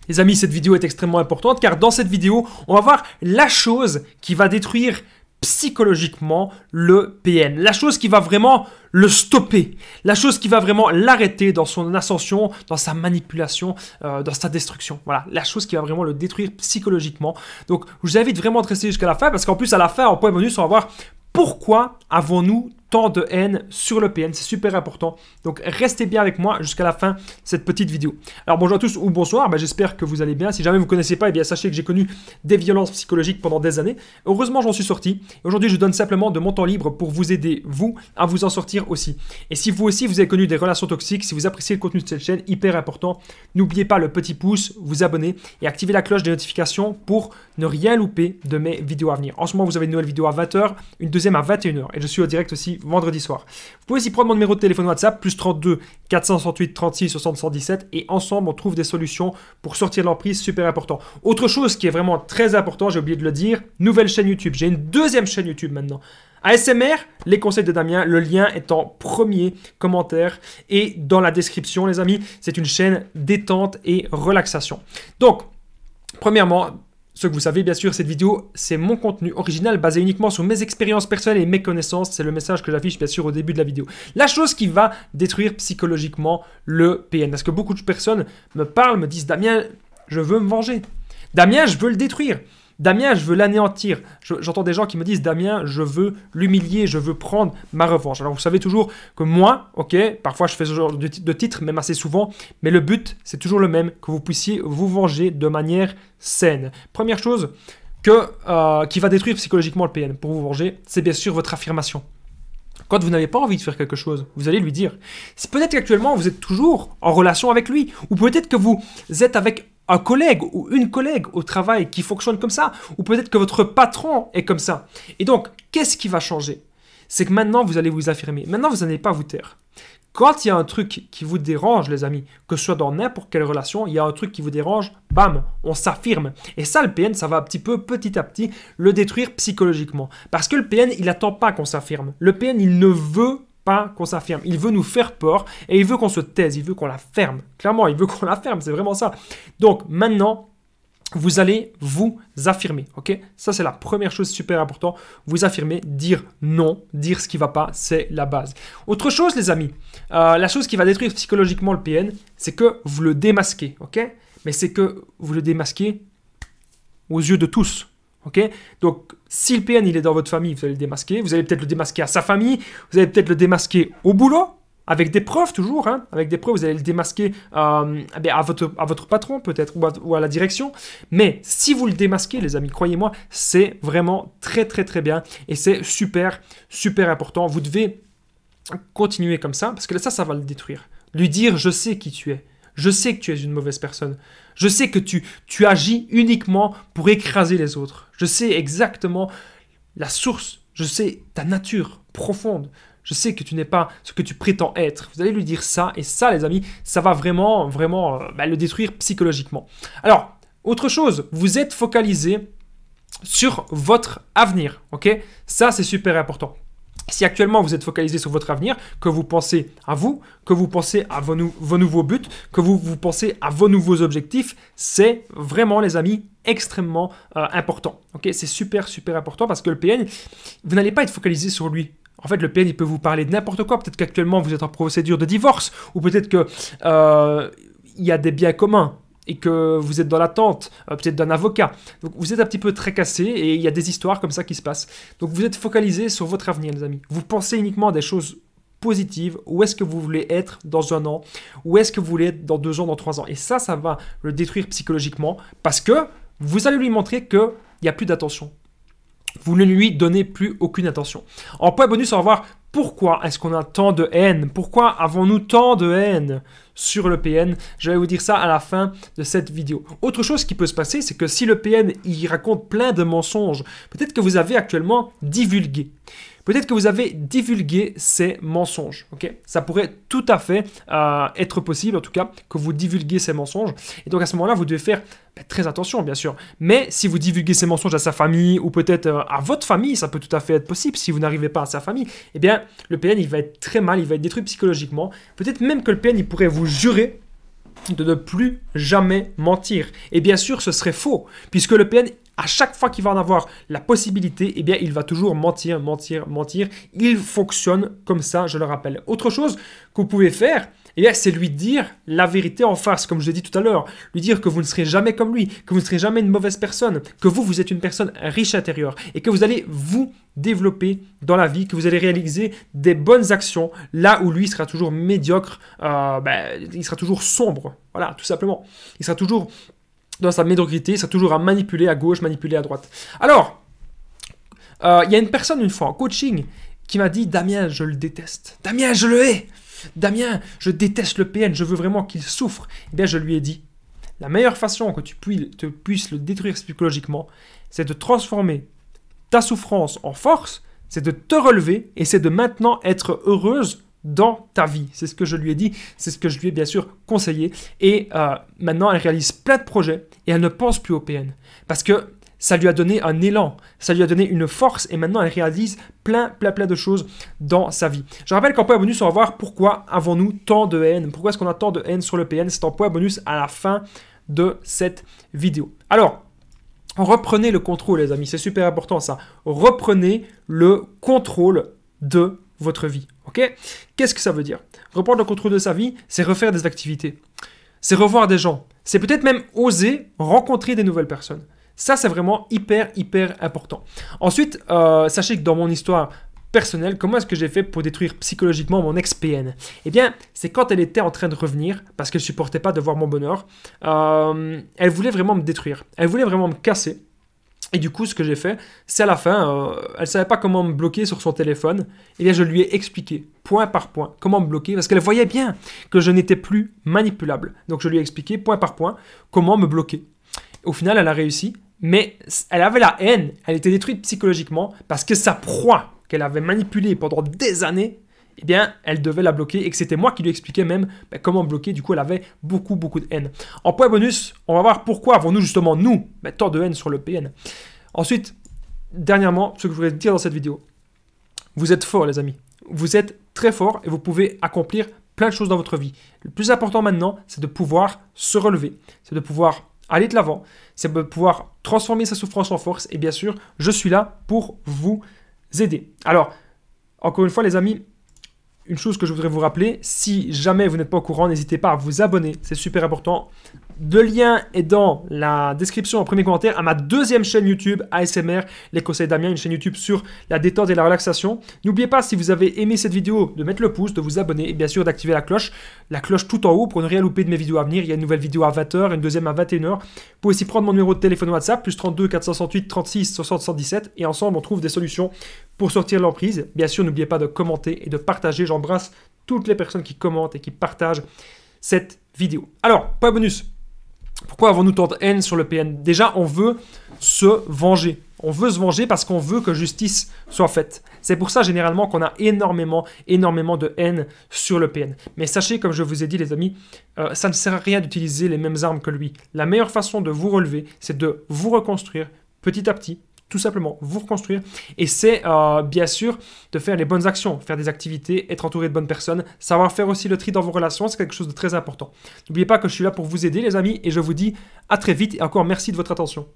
Les amis, cette vidéo est extrêmement importante car dans cette vidéo, on va voir la chose qui va détruire psychologiquement le PN. La chose qui va vraiment le stopper. La chose qui va vraiment l'arrêter dans son ascension, dans sa manipulation, dans sa destruction. Voilà, la chose qui va vraiment le détruire psychologiquement. Donc, je vous invite vraiment à rester jusqu'à la fin parce qu'en plus, à la fin, en point bonus, on va voir pourquoi avons-nous tant de haine sur le PN. C'est super important. Donc, restez bien avec moi jusqu'à la fin de cette petite vidéo. Alors, bonjour à tous ou bonsoir. J'espère que vous allez bien. Si jamais vous ne connaissez pas, sachez que j'ai connu des violences psychologiques pendant des années. Heureusement, j'en suis sorti. Aujourd'hui, je donne simplement de mon temps libre pour vous aider, vous, à vous en sortir aussi. Et si vous aussi, vous avez connu des relations toxiques, si vous appréciez le contenu de cette chaîne, hyper important, n'oubliez pas le petit pouce, vous abonner et activer la cloche des notifications pour ne rien louper de mes vidéos à venir. En ce moment, vous avez une nouvelle vidéo à 20h, une deuxième à 21h. Et je suis au direct aussi vendredi soir. Vous pouvez aussi prendre mon numéro de téléphone WhatsApp, plus 32 468 36 60 117. Et ensemble, on trouve des solutions pour sortir de l'emprise, super important. Autre chose qui est vraiment très important, j'ai oublié de le dire, nouvelle chaîne YouTube. J'ai une deuxième chaîne YouTube maintenant. ASMR, les conseils de Damien, le lien est en premier commentaire et dans la description, les amis. C'est une chaîne détente et relaxation. Donc, premièrement, ce que vous savez, bien sûr, cette vidéo, c'est mon contenu original basé uniquement sur mes expériences personnelles et mes connaissances. C'est le message que j'affiche, bien sûr, au début de la vidéo. La chose qui va détruire psychologiquement le PN. Parce que beaucoup de personnes me parlent, me disent « Damien, je veux me venger. Damien, je veux le détruire. Damien, je veux l'anéantir. » J'entends des gens qui me disent « Damien, je veux l'humilier, je veux prendre ma revanche. » Alors, vous savez toujours que moi, ok, parfois je fais ce genre de titre, même assez souvent, mais le but, c'est toujours le même, que vous puissiez vous venger de manière saine. Première chose qui va détruire psychologiquement le PN pour vous venger, c'est bien sûr votre affirmation. Quand vous n'avez pas envie de faire quelque chose, vous allez lui dire. C'est peut-être qu'actuellement, vous êtes toujours en relation avec lui, ou peut-être que vous êtes avec un collègue ou une collègue au travail qui fonctionne comme ça, ou peut-être que votre patron est comme ça. Et donc, qu'est-ce qui va changer? C'est que maintenant, vous allez vous affirmer. Maintenant, vous n'allez pas vous taire. Quand il y a un truc qui vous dérange, les amis, que ce soit dans n'importe quelle relation, il y a un truc qui vous dérange, bam, on s'affirme. Et ça, le PN, ça va un petit peu, petit à petit, le détruire psychologiquement. Parce que le PN, il n'attend pas qu'on s'affirme. Le PN, il ne veut pas qu'on s'affirme. Il veut nous faire peur et il veut qu'on se taise, il veut qu'on la ferme. Clairement, il veut qu'on la ferme, c'est vraiment ça. Donc, maintenant, vous allez vous affirmer, ok? Ça, c'est la première chose super importante. Vous affirmer, dire non, dire ce qui ne va pas, c'est la base. Autre chose, les amis, la chose qui va détruire psychologiquement le PN, c'est que vous le démasquez, ok? Mais c'est que vous le démasquez aux yeux de tous. Okay? Donc, si le PN il est dans votre famille, vous allez le démasquer. Vous allez peut-être le démasquer à sa famille. Vous allez peut-être le démasquer au boulot, avec des preuves toujours. Hein? Avec des preuves, vous allez le démasquer à votre patron peut-être ou à la direction. Mais si vous le démasquez, les amis, croyez-moi, c'est vraiment très très très bien. Et c'est super super important. Vous devez continuer comme ça parce que ça va le détruire. Lui dire, je sais qui tu es. Je sais que tu es une mauvaise personne. Je sais que tu agis uniquement pour écraser les autres. Je sais exactement la source. Je sais ta nature profonde. Je sais que tu n'es pas ce que tu prétends être. Vous allez lui dire ça. Et ça, les amis, ça va vraiment, vraiment le détruire psychologiquement. Alors, autre chose, vous êtes focalisé sur votre avenir. Ok? Ça, c'est super important. Si actuellement vous êtes focalisé sur votre avenir, que vous pensez à vous, que vous pensez à vos nouveaux buts, que vous pensez à vos nouveaux objectifs, c'est vraiment, les amis, extrêmement important. Okay? C'est super, super important parce que le PN, vous n'allez pas être focalisé sur lui. En fait, le PN, il peut vous parler de n'importe quoi. Peut-être qu'actuellement, vous êtes en procédure de divorce ou peut-être qu'il y a des biens communs et que vous êtes dans l'attente, peut-être d'un avocat. Donc, vous êtes un petit peu tracassé et il y a des histoires comme ça qui se passent. Donc, vous êtes focalisé sur votre avenir, les amis. Vous pensez uniquement à des choses positives. Où est-ce que vous voulez être dans 1 an? Où est-ce que vous voulez être dans 2 ans, dans 3 ans? Et ça va le détruire psychologiquement parce que vous allez lui montrer qu'il n'y a plus d'attention. Vous ne lui donnez plus aucune attention. En point bonus, on va voir pourquoi est-ce qu'on a tant de haine. Pourquoi avons-nous tant de haine sur le PN? Je vais vous dire ça à la fin de cette vidéo. Autre chose qui peut se passer, c'est que si le PN il raconte plein de mensonges, peut-être que vous avez actuellement divulgué. Peut-être que vous avez divulgué ces mensonges. Okay? Ça pourrait tout à fait être possible, en tout cas, que vous divulguez ces mensonges. Et donc à ce moment-là, vous devez faire très attention, bien sûr. Mais si vous divulguez ces mensonges à sa famille ou peut-être à votre famille, ça peut tout à fait être possible. Si vous n'arrivez pas à sa famille, eh bien, le PN, il va être très mal, il va être détruit psychologiquement. Peut-être même que le PN, il pourrait vous jurer de ne plus jamais mentir. Et bien sûr, ce serait faux, puisque le PN, à chaque fois qu'il va en avoir la possibilité, eh bien, il va toujours mentir, mentir, mentir. Il fonctionne comme ça, je le rappelle. Autre chose que vous pouvez faire, eh bien, c'est lui dire la vérité en face, comme je l'ai dit tout à l'heure. Lui dire que vous ne serez jamais comme lui, que vous ne serez jamais une mauvaise personne, que vous êtes une personne riche intérieure et que vous allez vous développer dans la vie, que vous allez réaliser des bonnes actions là où lui sera toujours médiocre, il sera toujours sombre. Voilà, tout simplement. Il sera toujours dans sa médiocrité, il sera toujours à manipuler à gauche, manipuler à droite. Alors, il y a une personne une fois en coaching qui m'a dit « Damien, je le déteste. Damien, je le hais. Damien, je déteste le PN, je veux vraiment qu'il souffre. » Eh bien, je lui ai dit « La meilleure façon que tu puisses le détruire psychologiquement, c'est de transformer ta souffrance en force, c'est de te relever et c'est de maintenant être heureuse dans ta vie. » C'est ce que je lui ai dit, c'est ce que je lui ai bien sûr conseillé. Et maintenant, elle réalise plein de projets et elle ne pense plus au PN. Parce que ça lui a donné un élan, ça lui a donné une force et maintenant elle réalise plein de choses dans sa vie. Je rappelle qu'en point bonus, on va voir pourquoi avons-nous tant de haine, pourquoi est-ce qu'on a tant de haine sur le PN. C'est en point bonus à la fin de cette vidéo. Alors, reprenez le contrôle les amis, c'est super important ça. Reprenez le contrôle de votre vie, ok? Qu'est-ce que ça veut dire? Reprendre le contrôle de sa vie, c'est refaire des activités, c'est revoir des gens, c'est peut-être même oser rencontrer des nouvelles personnes. Ça, c'est vraiment hyper important. Ensuite, sachez que dans mon histoire personnelle, comment est-ce que j'ai fait pour détruire psychologiquement mon ex-PN? Eh bien, c'est quand elle était en train de revenir, parce qu'elle ne supportait pas de voir mon bonheur, elle voulait vraiment me détruire, elle voulait vraiment me casser. Et du coup, ce que j'ai fait, c'est à la fin, elle ne savait pas comment me bloquer sur son téléphone. Eh bien, je lui ai expliqué, point par point, comment me bloquer, parce qu'elle voyait bien que je n'étais plus manipulable. Donc, je lui ai expliqué, point par point, comment me bloquer. Au final, elle a réussi, mais elle avait la haine, elle était détruite psychologiquement, parce que sa proie qu'elle avait manipulée pendant des années, eh bien, elle devait la bloquer, et que c'était moi qui lui expliquais même comment bloquer. Du coup, elle avait beaucoup de haine. En point bonus, on va voir pourquoi avons-nous justement, nous, tant de haine sur le PN. Ensuite, dernièrement, ce que je voudrais dire dans cette vidéo, vous êtes forts les amis, vous êtes très forts et vous pouvez accomplir plein de choses dans votre vie. Le plus important maintenant, c'est de pouvoir se relever, c'est de pouvoir aller de l'avant, c'est de pouvoir transformer sa souffrance en force, et bien sûr, je suis là pour vous aider. Alors, encore une fois les amis, une chose que je voudrais vous rappeler, si jamais vous n'êtes pas au courant, n'hésitez pas à vous abonner, c'est super important. Le lien est dans la description en premier commentaire à ma deuxième chaîne YouTube ASMR, les conseils Damien, une chaîne YouTube sur la détente et la relaxation. N'oubliez pas, si vous avez aimé cette vidéo, de mettre le pouce, de vous abonner et bien sûr d'activer la cloche tout en haut pour ne rien louper de mes vidéos à venir. Il y a une nouvelle vidéo à 20h, une deuxième à 21h. Vous pouvez aussi prendre mon numéro de téléphone WhatsApp, plus 32 468 36 60 117 et ensemble on trouve des solutions pour sortir de l'emprise. Bien sûr, n'oubliez pas de commenter et de partager. J'embrasse toutes les personnes qui commentent et qui partagent cette vidéo. Alors, point bonus. Pourquoi avons-nous tant de haine sur le PN? Déjà, on veut se venger. On veut se venger parce qu'on veut que justice soit faite. C'est pour ça, généralement, qu'on a énormément de haine sur le PN. Mais sachez, comme je vous ai dit, les amis, ça ne sert à rien d'utiliser les mêmes armes que lui. La meilleure façon de vous relever, c'est de vous reconstruire petit à petit, tout simplement, vous reconstruire. Et c'est bien sûr de faire les bonnes actions, faire des activités, être entouré de bonnes personnes, savoir faire aussi le tri dans vos relations, c'est quelque chose de très important. N'oubliez pas que je suis là pour vous aider les amis et je vous dis à très vite et encore merci de votre attention.